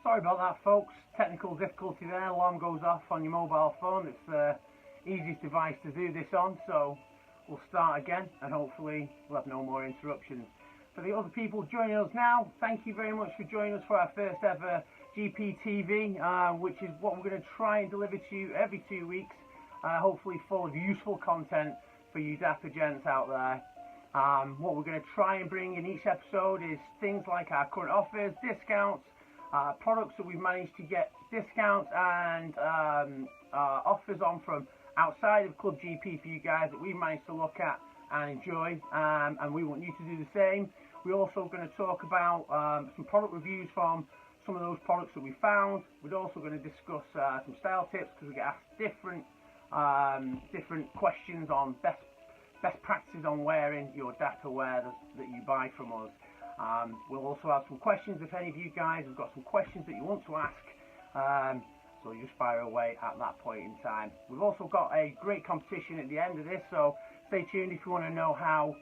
Sorry about that, folks. Technical difficulty there. Alarm goes off on your mobile phone. It's the easiest device to do this on, so we'll start again and hopefully we'll have no more interruptions. For the other people joining us now, thank you very much for joining us for our first ever GPTV, which is what we're going to try and deliver to you every 2 weeks, hopefully full of useful content for you dapper gents out there. What we're going to try and bring in each episode is things like our current offers, discounts, products that we've managed to get discounts and offers on from outside of Club GP for you guys that we've managed to look at and enjoy, and we want you to do the same. We're also going to talk about some product reviews from some of those products that we found. We're also going to discuss some style tips, because we get asked different questions on best practices on wearing your dapper wear that you buy from us. We'll also have some questions if any of you guys have got some questions that you want to ask, so you just fire away at that point in time. We've also got a great competition at the end of this, so stay tuned if you want to know how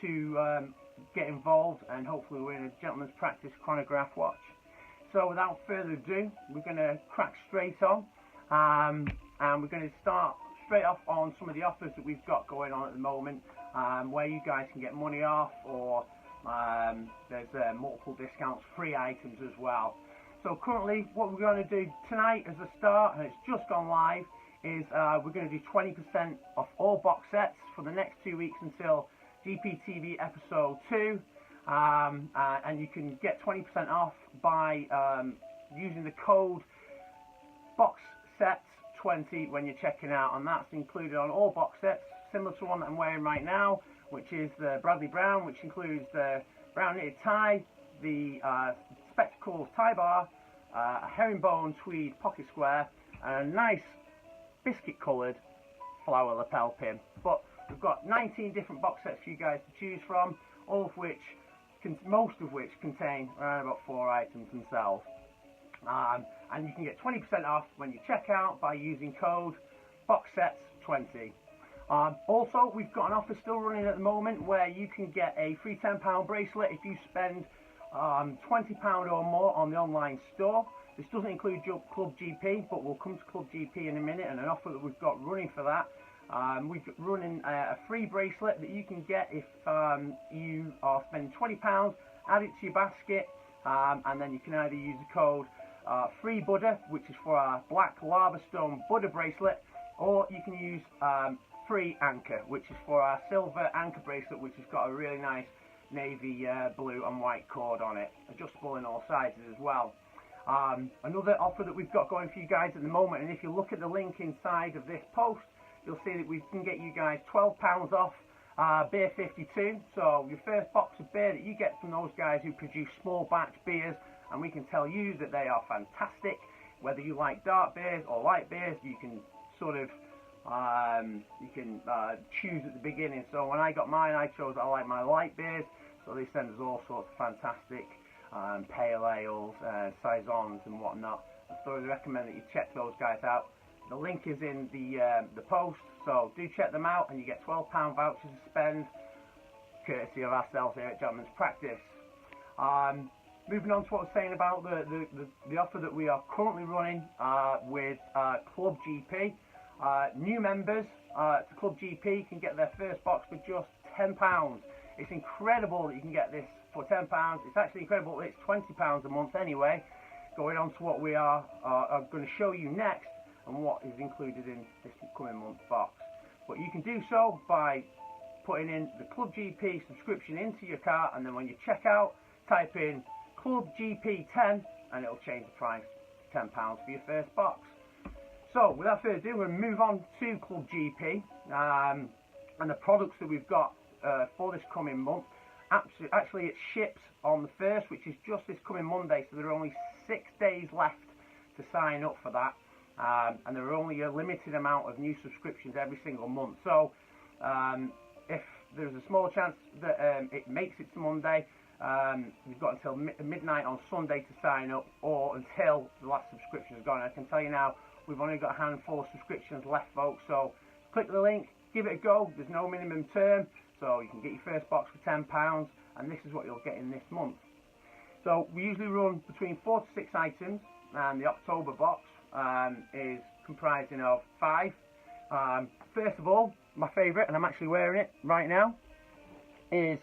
to get involved and hopefully win a gentleman's practice chronograph watch. So without further ado, we're going to crack straight on, and we're going to start straight off on some of the offers that we've got going on at the moment, where you guys can get money off, or there's multiple discounts, free items as well. So currently what we're going to do tonight as a start, and it's just gone live, is we're going to do 20% off all box sets for the next 2 weeks until GPTV episode 2, and you can get 20% off by using the code BOXSETS20 when you're checking out, and that's included on all box sets, similar to one that I'm wearing right now, which is the Bradley Brown, which includes the brown knitted tie, the spectacles tie bar, a herringbone tweed pocket square, and a nice biscuit coloured flower lapel pin. But we've got 19 different box sets for you guys to choose from, all of which, most of which contain around about 4 items themselves. And you can get 20% off when you check out by using code BOXSETS20. Also, we've got an offer still running at the moment where you can get a free £10 bracelet if you spend £20 or more on the online store. This doesn't include Club GP, but we'll come to Club GP in a minute, and an offer that we've got running for that. We're running a free bracelet that you can get if you are spending £20, add it to your basket, and then you can either use the code free Buddha, which is for our black lava stone Buddha bracelet, or you can use free anchor, which is for our silver anchor bracelet, which has got a really nice navy blue and white cord on it, adjustable in all sizes as well. Another offer that we've got going for you guys at the moment, and if you look at the link inside of this post, you'll see that we can get you guys £12 off beer 52. So your first box of beer that you get from those guys who produce small batch beers, and we can tell you that they are fantastic. Whether you like dark beers or light beers, you can sort of choose at the beginning. So when I got mine, I chose I like my light beers, so they send us all sorts of fantastic pale ales, saisons and whatnot. I thoroughly recommend that you check those guys out. The link is in the post, so do check them out, and you get £12 vouchers to spend, courtesy of ourselves here at Gentleman's Practice. Moving on to what I was saying about the offer that we are currently running with Club GP. New members to Club GP can get their first box for just £10. It's incredible that you can get this for £10. It's actually incredible that it's £20 a month anyway. Going on to what we are going to show you next, and what is included in this coming month's box. But you can do so by putting in the Club GP subscription into your cart, and then when you check out, type in Club GP 10, and it'll change the price to £10 for your first box. So without further ado, we'll move on to Club GP and the products that we've got for this coming month. Actually, it ships on the 1st, which is just this coming Monday, so there are only 6 days left to sign up for that. And there are only a limited amount of new subscriptions every single month. So if there's a small chance that it makes it to Monday, you've got until midnight on Sunday to sign up, or until the last subscription is gone. I can tell you now, we've only got a handful of subscriptions left, folks. So click the link, give it a go. There's no minimum term, so you can get your first box for £10, and this is what you'll get in this month. So we usually run between 4 to 6 items, and the October box is comprising of 5. First of all, my favourite, and I'm actually wearing it right now, is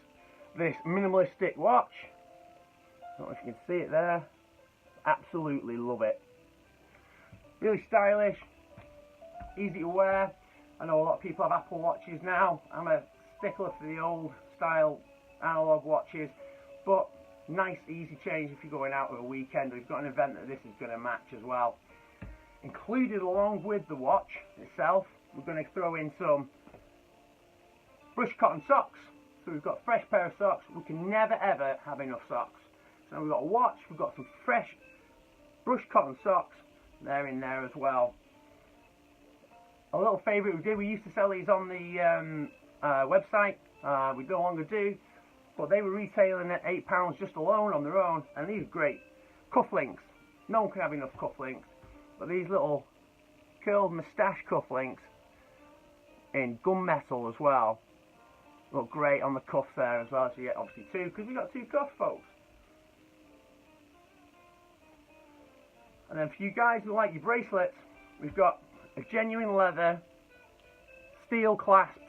this minimalistic watch. I don't know if you can see it there. Absolutely love it. Really stylish, easy to wear. I know a lot of people have Apple watches now. I'm a stickler for the old style analog watches, but nice easy change if you're going out on a weekend or you've got an event that this is going to match as well. Included along with the watch itself, we're going to throw in some brushed cotton socks. So we've got a fresh pair of socks. We can never ever have enough socks. So we've got a watch, we've got some fresh brushed cotton socks. They're in there as well. A little favourite we did, we used to sell these on the website. We no longer do, but they were retailing at £8 just alone on their own, and these are great. Cufflinks. No one can have enough cufflinks, but these little curled moustache cufflinks in gunmetal as well look great on the cuffs there as well. So you get obviously 2, because we've got 2 cuffs, folks. And then for you guys who like your bracelets, we've got a genuine leather steel clasped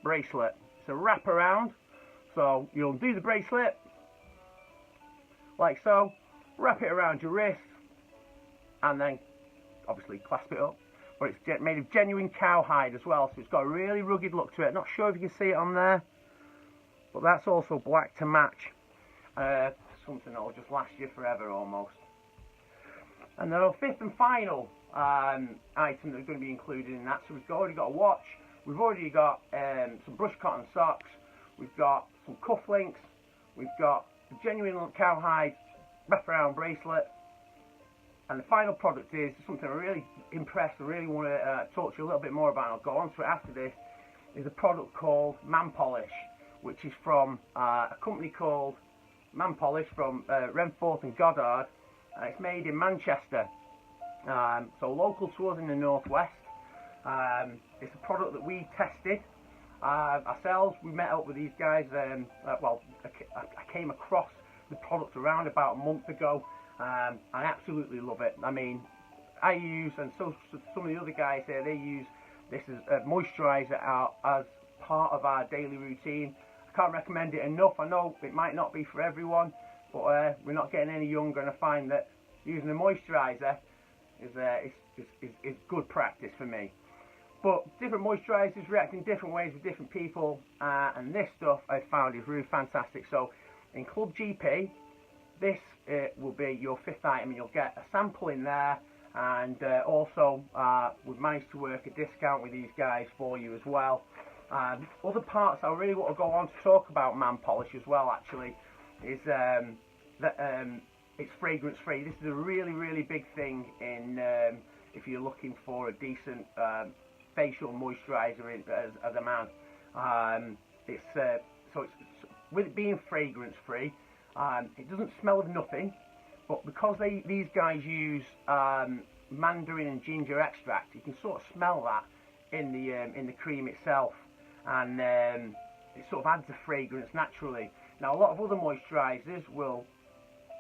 bracelet. It's a wrap around, so you'll do the bracelet like so, wrap it around your wrist, and then obviously clasp it up. But it's made of genuine cowhide as well, so it's got a really rugged look to it. Not sure if you can see it on there, but that's also black to match. Something that'll just last you forever almost. And then our 5th and final item that's going to be included in that, so we've already got a watch, we've already got some brushed cotton socks, we've got some cufflinks, we've got a genuine cowhide wraparound bracelet, and the final product is something I'm really impressed and really want to talk to you a little bit more about, and I'll go on to it after this, is a product called Man Polish, which is from a company called Man Polish from Renforth and Goddard. It's made in Manchester, so local to us in the northwest. It's a product that we tested ourselves. We met up with these guys. Well, I came across the product around about a month ago. I absolutely love it. I mean, I use, and so some of the other guys here, they use this as a moisturiser as part of our daily routine. I can't recommend it enough. I know it might not be for everyone, but we're not getting any younger, and I find that using a moisturiser is good practice for me. But different moisturisers react in different ways with different people, and this stuff I found is really fantastic. So in Club GP, this will be your 5th item, and you'll get a sample in there, and also we've managed to work a discount with these guys for you as well. Other parts I really want to go on to talk about Man Polish as well, actually, is that it's fragrance free. This is a really big thing in if you're looking for a decent facial moisturiser as a man. With it being fragrance free, it doesn't smell of nothing, but because these guys use mandarin and ginger extract, you can sort of smell that in the cream itself, and it sort of adds a fragrance naturally. Now a lot of other moisturisers will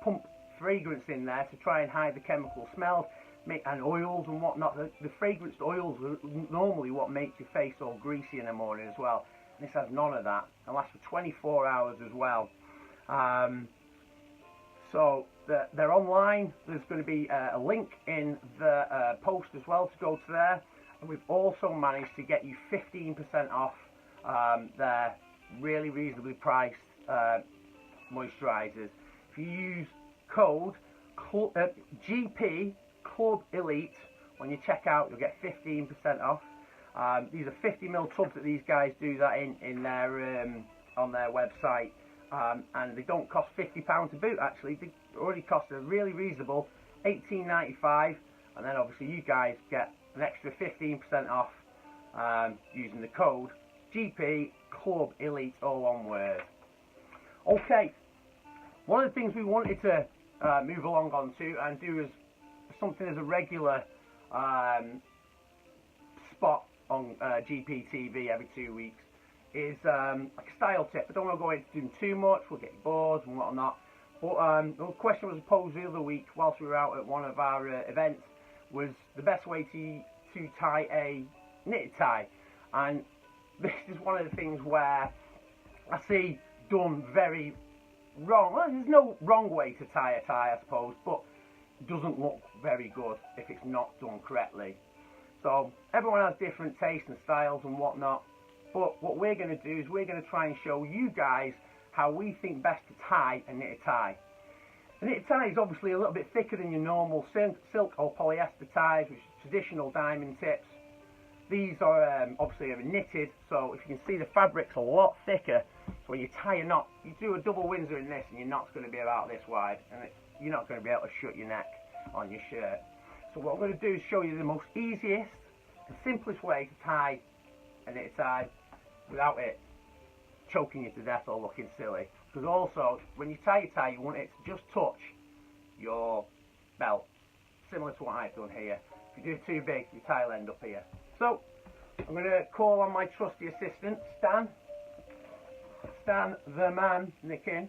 pump fragrance in there to try and hide the chemical smells, and oils and whatnot. The fragranced oils are normally what makes your face all greasy in the morning as well. And this has none of that. It lasts for 24 hours as well. So they're online. There's going to be a link in the post as well to go to there. And we've also managed to get you 15% off their really reasonably priced moisturisers. If you use code GP Club Elite when you check out, you'll get 15% off. These are 50ml tubs that these guys do that in their on their website, and they don't cost £50 to boot. Actually, they already cost a really reasonable £18.95, and then obviously you guys get an extra 15% off using the code GP Club Elite, all one word. Okay, one of the things we wanted to move along on to and do as something as a regular spot on GPTV every 2 weeks is like a style tip. I don't want to go into doing too much, we'll get bored and whatnot, But the question was posed the other week whilst we were out at one of our events, was the best way to tie a knitted tie. And this is one of the things where I see done very wrong. Well, there's no wrong way to tie a tie, I suppose, but it doesn't look very good if it's not done correctly. So everyone has different tastes and styles and whatnot, but what we're going to do is we're going to try and show you guys how we think best to tie a knitted tie. A knitted tie is obviously a little bit thicker than your normal silk or polyester ties, which are traditional diamond tips. These are obviously knitted, so if you can see, the fabric's a lot thicker. So when you tie a knot, you do a double Windsor in this and your knot's going to be about this wide, and you're not going to be able to shut your neck on your shirt. So what I'm going to do is show you the most easiest and simplest way to tie a knitted tie without it choking you to death or looking silly. Because also, when you tie your tie, you want it to just touch your belt, similar to what I've done here. If you do it too big, your tie will end up here. So I'm going to call on my trusty assistant, Stan the man knitting,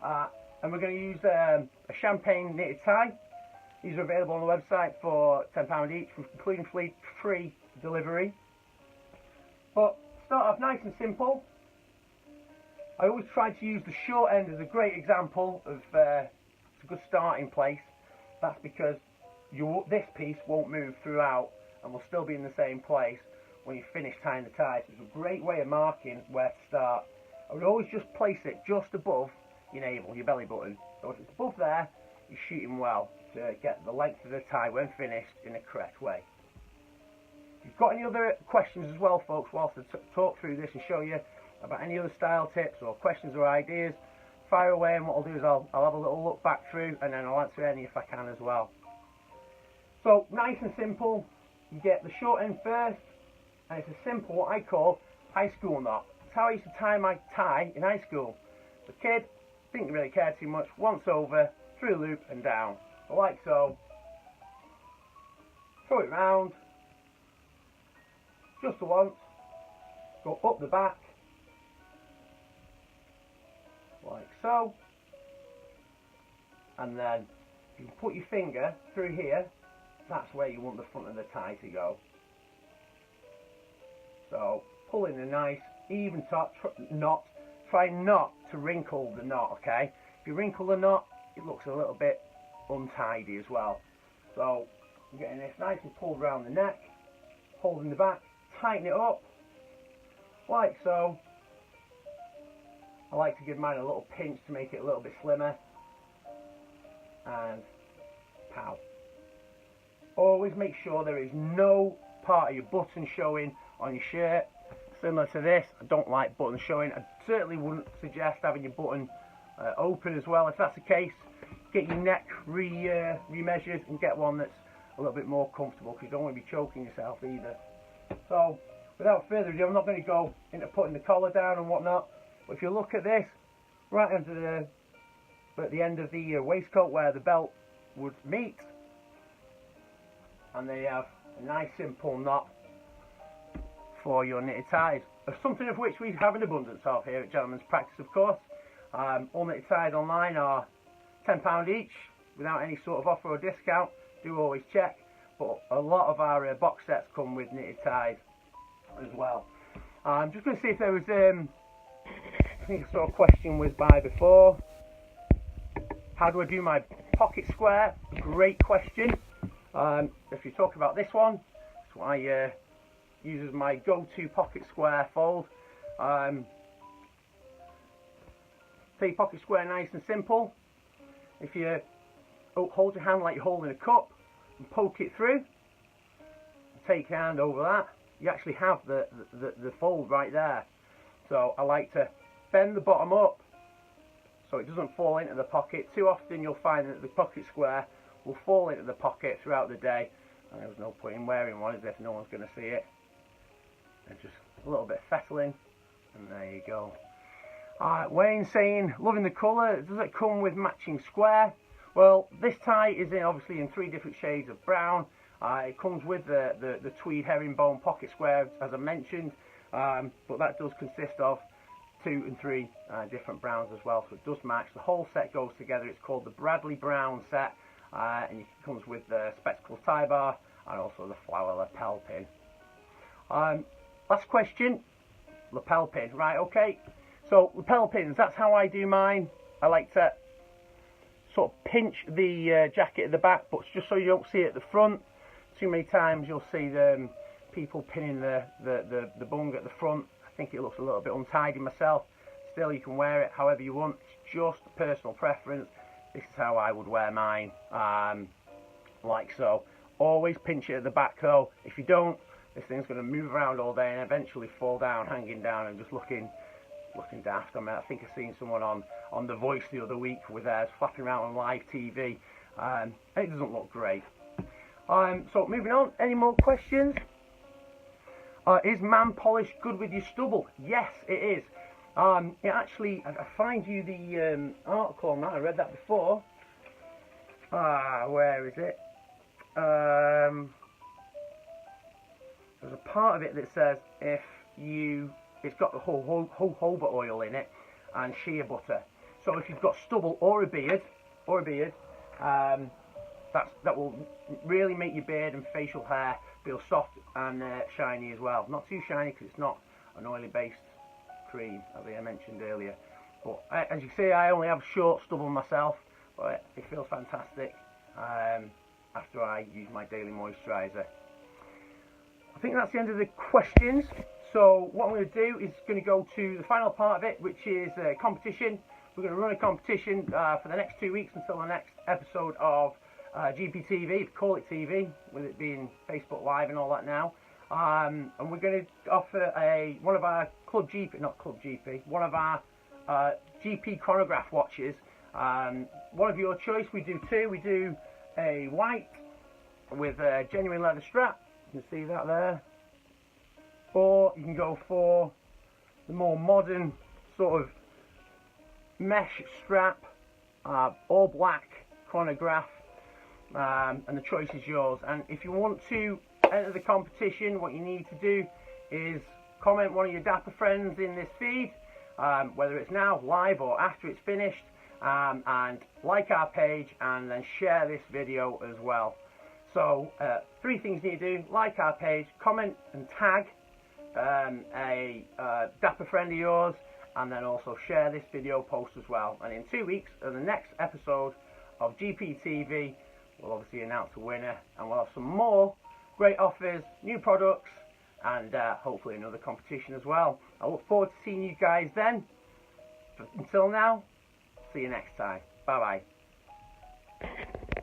and we're going to use a champagne knitted tie. These are available on the website for £10 each, including free delivery. But start off nice and simple. I always try to use the short end as a great example of it's a good starting place. That's because this piece won't move throughout and will still be in the same place when you finish tying the tie. So it's a great way of marking where to start. I would always just place it just above your navel, your belly button. So if it's above there, you're shooting well to get the length of the tie when finished in the correct way. If you've got any other questions as well, folks, whilst I talk through this and show you about any other style tips or questions or ideas, fire away, and what I'll do is I'll have a little look back through and then I'll answer any if I can as well. So nice and simple, you get the short end first, and it's a simple, what I call, high school knot. It's how I used to tie my tie in high school. As a kid, didn't really care too much, once over, through a loop and down. So like so, throw it round, just the once, go up the back, like so, and then you can put your finger through here. That's where you want the front of the tie to go. So pull in a nice even top knot. Try not to wrinkle the knot, okay? If you wrinkle the knot, it looks a little bit untidy as well. So I'm getting this nice and pulled around the neck, holding the back, tighten it up like so. I like to give mine a little pinch to make it a little bit slimmer, and pow. Always make sure there is no part of your button showing on your shirt. Similar to this, I don't like buttons showing. I certainly wouldn't suggest having your button open as well. If that's the case, get your neck remeasured and get one that's a little bit more comfortable, because you don't want to be choking yourself either. So without further ado, I'm not going to go into putting the collar down and whatnot, but if you look at this, right at the end of the waistcoat where the belt would meet, and they have a nice simple knot for your knitted ties, something of which we have an abundance of here at Gentleman's Practice, of course. All knitted ties online are £10 each without any sort of offer or discount. Do always check, but a lot of our box sets come with knitted ties as well. I'm just going to see if there was I think I saw a question whiz by before. How do I do my pocket square? Great question. If you talk about this one, it's what I use as my go-to pocket square fold. Take your pocket square nice and simple. If you hold your hand like you're holding a cup and poke it through, take your hand over that, you actually have the fold right there. So I like to bend the bottom up so it doesn't fall into the pocket. Too often you'll find that the pocket square will fall into the pocket throughout the day, and there's no point in wearing one as if no one's going to see it. And just a little bit of fettling, and there you go. Wayne saying, loving the colour, does it come with matching square? Well, this tie is obviously in 3 different shades of brown. It comes with the tweed herringbone pocket square, as I mentioned, but that does consist of 2 and 3 different browns as well, so it does match. The whole set goes together. It's called the Bradley Brown set, and it comes with the spectacles tie bar and also the flower lapel pin. Last question, lapel pin. Right, okay, so lapel pins, that's how I do mine. I like to sort of pinch the jacket at the back, but just so you don't see it at the front. Too many times you'll see people pinning the bung at the front. I think it looks a little bit untidy myself. Still, you can wear it however you want. It's just personal preference. This is how I would wear mine, like so. Always pinch it at the back though. If you don't, this thing's going to move around all day and eventually fall down, hanging down and just looking daft. I mean, I think I've seen someone on The Voice the other week with theirs flapping around on live TV. It doesn't look great. So moving on, any more questions? Is man polish good with your stubble? Yes, it is. It actually, I find you the article on that. I read that before. Where is it? There's a part of it that says it's got the whole jojoba oil in it and shea butter. So if you've got stubble or a beard, that will really make your beard and facial hair feel soft and shiny as well. Not too shiny because it's not an oily based cream, as I mentioned earlier. But as you see, I only have short stubble myself, but it feels fantastic after I use my daily moisturiser. I think that's the end of the questions. So what I'm going to do is going to go to the final part of it, which is a competition. We're going to run a competition for the next 2 weeks until the next episode of GPTV, call it TV, with it being Facebook Live and all that now. And we're going to offer one of our one of our GP Chronograph watches. One of your choice. We do two. We do a white with a genuine leather strap. You can see that there. Or you can go for the more modern sort of mesh strap, all black chronograph, and the choice is yours. And if you want to enter the competition, what you need to do is comment one of your dapper friends in this feed, whether it's now live or after it's finished, and like our page and then share this video as well. So 3 things you need to do: like our page, comment and tag a dapper friend of yours, and then also share this video post as well. And in 2 weeks, at the next episode of GPTV, we'll obviously announce a winner, and we'll have some more great offers, new products, and hopefully another competition as well. I look forward to seeing you guys then. Until now, see you next time. Bye bye.